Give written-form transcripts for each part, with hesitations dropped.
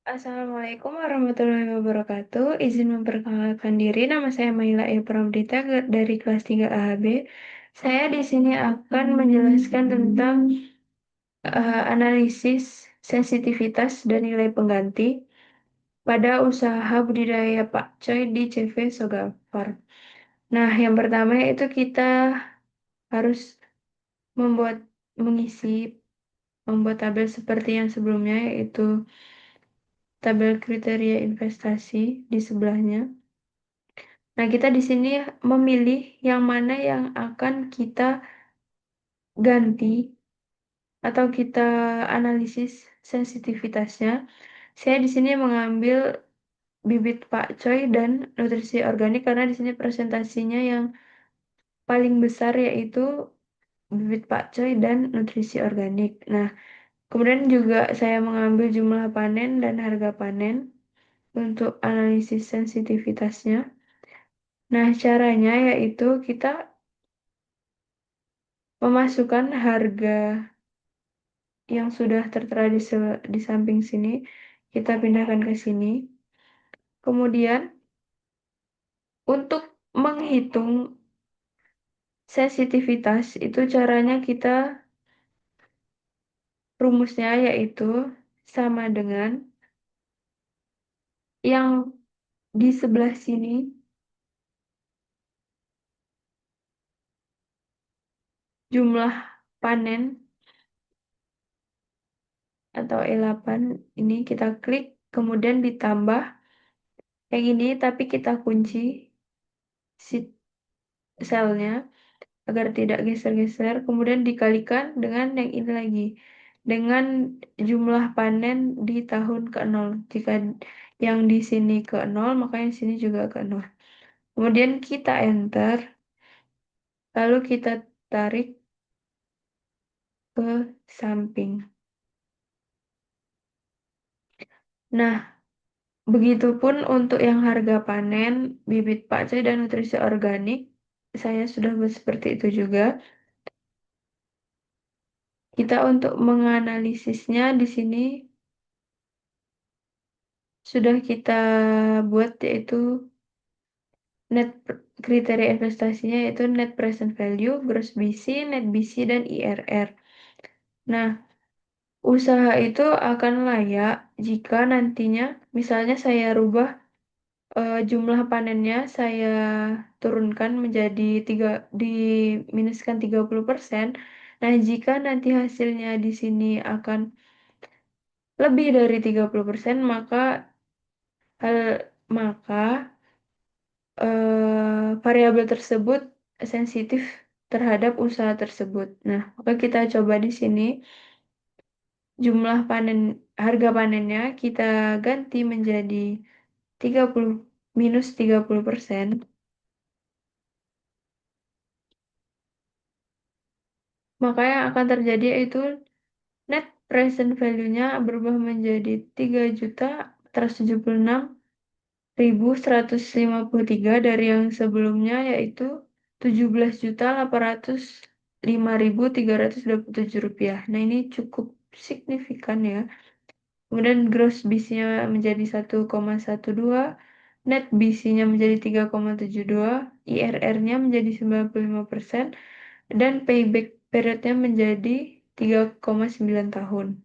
Assalamualaikum warahmatullahi wabarakatuh. Izin memperkenalkan diri, nama saya Maila E. Pramdita dari kelas 3 AHB. Saya di sini akan menjelaskan tentang analisis sensitivitas dan nilai pengganti pada usaha budidaya pakcoy di CV Soga Farm. Nah, yang pertama yaitu kita harus membuat mengisi membuat tabel seperti yang sebelumnya, yaitu tabel kriteria investasi di sebelahnya. Nah, kita di sini memilih yang mana yang akan kita ganti atau kita analisis sensitivitasnya. Saya di sini mengambil bibit pakcoy dan nutrisi organik karena di sini presentasinya yang paling besar yaitu bibit pakcoy dan nutrisi organik. Nah, kemudian juga saya mengambil jumlah panen dan harga panen untuk analisis sensitivitasnya. Nah, caranya yaitu kita memasukkan harga yang sudah tertera di samping sini, kita pindahkan ke sini. Kemudian, untuk menghitung sensitivitas, itu caranya kita, rumusnya yaitu sama dengan yang di sebelah sini, jumlah panen atau E8, ini kita klik, kemudian ditambah yang ini, tapi kita kunci selnya agar tidak geser-geser, kemudian dikalikan dengan yang ini lagi, dengan jumlah panen di tahun ke-0. Jika yang di sini ke-0, maka yang sini juga ke-0. Kemudian kita enter, lalu kita tarik ke samping. Nah, begitupun untuk yang harga panen, bibit pakcoy, dan nutrisi organik, saya sudah buat seperti itu juga. Kita untuk menganalisisnya di sini sudah kita buat, yaitu kriteria investasinya yaitu net present value, gross BC, net BC, dan IRR. Nah, usaha itu akan layak jika nantinya misalnya saya rubah jumlah panennya, saya turunkan menjadi diminuskan 30%. Nah, jika nanti hasilnya di sini akan lebih dari 30%, maka variabel tersebut sensitif terhadap usaha tersebut. Nah, maka kita coba di sini jumlah panen, harga panennya kita ganti menjadi 30 minus 30%. Maka yang akan terjadi yaitu net present value-nya berubah menjadi 3.176.153 dari yang sebelumnya, yaitu 17.805.327 rupiah. Nah, ini cukup signifikan ya. Kemudian gross BC-nya menjadi 1,12, net BC-nya menjadi 3,72, IRR-nya menjadi 95%, dan payback period-nya menjadi 3,9 tahun.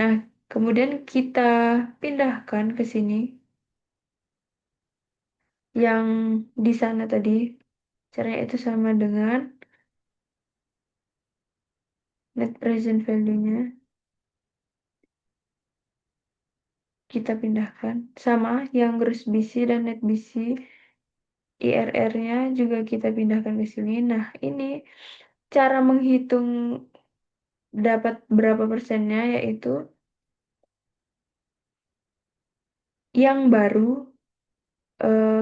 Nah, kemudian kita pindahkan ke sini yang di sana tadi. Caranya itu sama dengan net present value-nya. Kita pindahkan. Sama yang gross BC dan net BC, IRR-nya juga kita pindahkan ke sini. Nah, ini cara menghitung dapat berapa persennya, yaitu yang baru,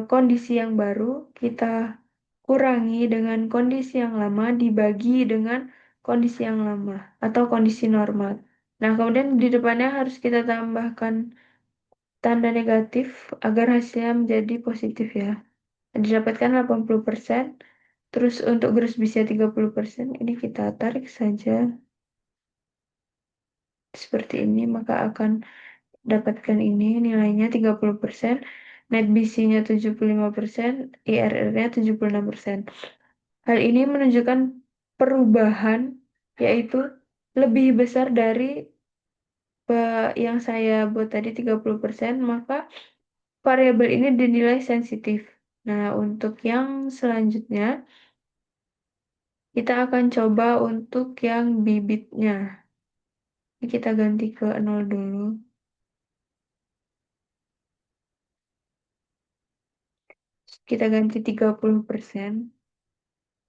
kondisi yang baru kita kurangi dengan kondisi yang lama dibagi dengan kondisi yang lama atau kondisi normal. Nah, kemudian di depannya harus kita tambahkan tanda negatif agar hasilnya menjadi positif ya. Didapatkan 80%, terus untuk gross bisa 30%, ini kita tarik saja seperti ini, maka akan dapatkan ini nilainya 30%, net BC-nya 75%, IRR-nya 76%. Hal ini menunjukkan perubahan yaitu lebih besar dari yang saya buat tadi 30%, maka variabel ini dinilai sensitif. Nah, untuk yang selanjutnya, kita akan coba untuk yang bibitnya. Ini kita ganti ke 0 dulu. Kita ganti 30%.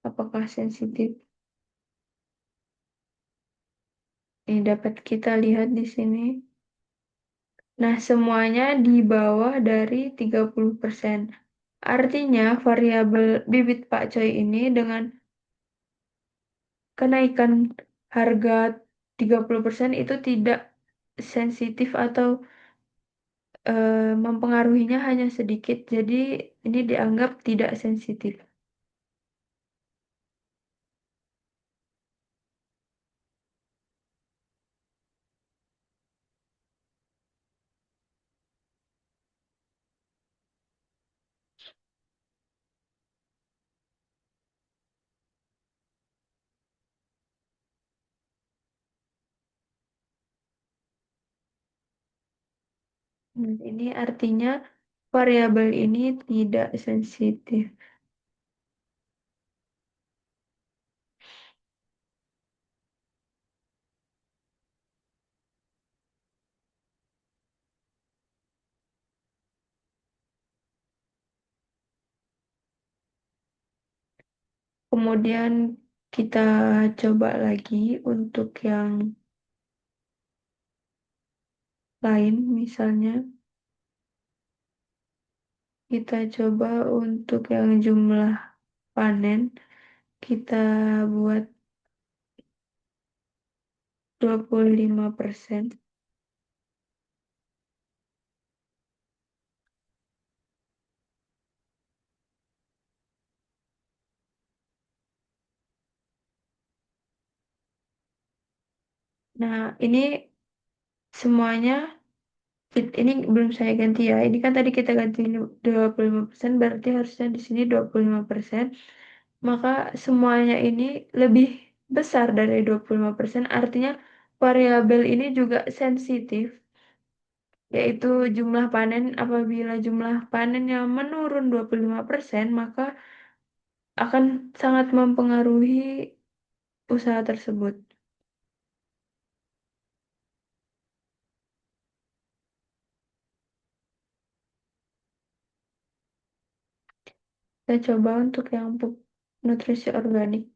Apakah sensitif? Ini dapat kita lihat di sini. Nah, semuanya di bawah dari 30%. Artinya, variabel bibit Pak Coy ini dengan kenaikan harga 30% itu tidak sensitif atau mempengaruhinya hanya sedikit. Jadi, ini dianggap tidak sensitif. Ini artinya variabel ini tidak sensitif. Kemudian kita coba lagi untuk yang lain, misalnya kita coba untuk yang jumlah panen, kita buat 25%. Nah, ini semuanya ini belum saya ganti ya. Ini kan tadi kita ganti 25%, berarti harusnya di sini 25%. Maka semuanya ini lebih besar dari 25%. Artinya variabel ini juga sensitif, yaitu jumlah panen. Apabila jumlah panennya menurun 25%, maka akan sangat mempengaruhi usaha tersebut. Saya coba untuk yang pupuk nutrisi organik.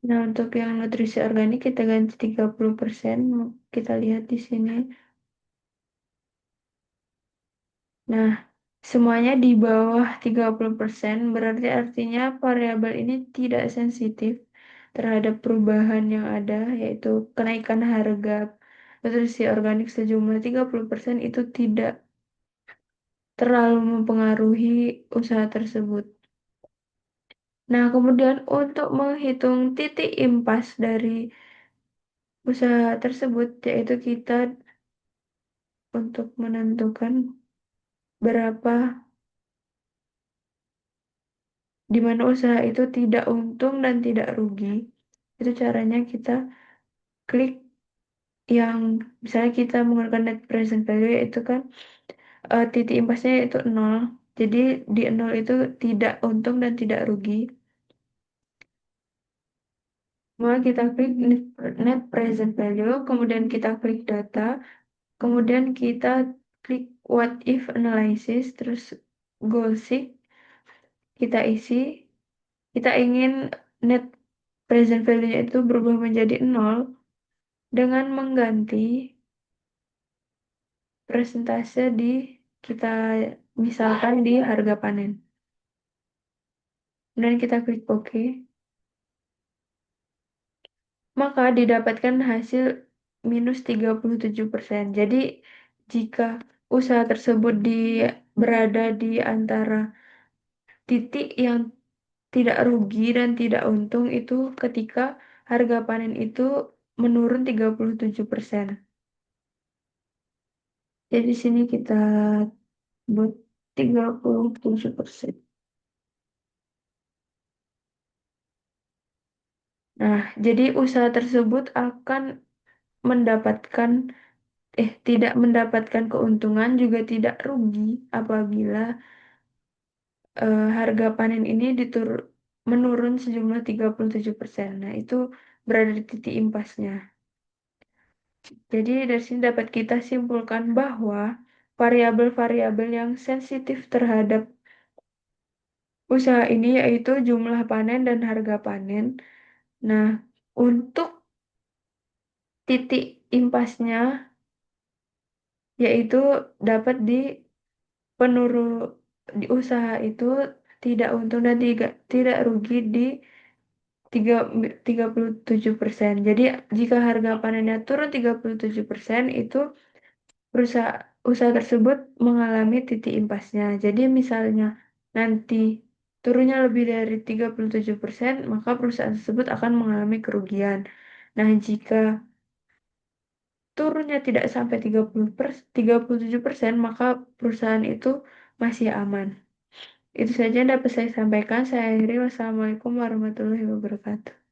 Nah, untuk yang nutrisi organik kita ganti 30%. Kita lihat di sini. Nah, semuanya di bawah 30% berarti artinya variabel ini tidak sensitif terhadap perubahan yang ada, yaitu kenaikan harga nutrisi organik sejumlah 30% itu tidak terlalu mempengaruhi usaha tersebut. Nah, kemudian untuk menghitung titik impas dari usaha tersebut, yaitu kita untuk menentukan berapa di mana usaha itu tidak untung dan tidak rugi. Itu caranya kita klik yang misalnya kita menggunakan net present value, itu kan titik impasnya itu 0. Jadi di nol itu tidak untung dan tidak rugi. Maka kita klik net present value, kemudian kita klik data, kemudian kita klik what if analysis, terus goal seek, kita isi, kita ingin net present value-nya itu berubah menjadi nol dengan mengganti persentase di kita misalkan di harga panen. Kemudian kita klik OK. Maka didapatkan hasil minus 37%. Jadi jika usaha tersebut berada di antara titik yang tidak rugi dan tidak untung itu ketika harga panen itu menurun 37%. Jadi di sini kita buat 37%. Nah, jadi usaha tersebut akan mendapatkan tidak mendapatkan keuntungan juga tidak rugi apabila harga panen ini menurun sejumlah 37%. Nah, itu berada di titik impasnya. Jadi dari sini dapat kita simpulkan bahwa variabel-variabel yang sensitif terhadap usaha ini yaitu jumlah panen dan harga panen. Nah, untuk titik impasnya yaitu dapat penuru di usaha itu tidak untung dan tidak rugi di tiga 37%. Jadi jika harga panennya turun 37%, itu usaha tersebut mengalami titik impasnya. Jadi misalnya nanti turunnya lebih dari 37%, maka perusahaan tersebut akan mengalami kerugian. Nah, jika turunnya tidak sampai 37%, maka perusahaan itu masih aman. Itu saja yang dapat saya sampaikan. Saya akhiri. Wassalamualaikum warahmatullahi wabarakatuh.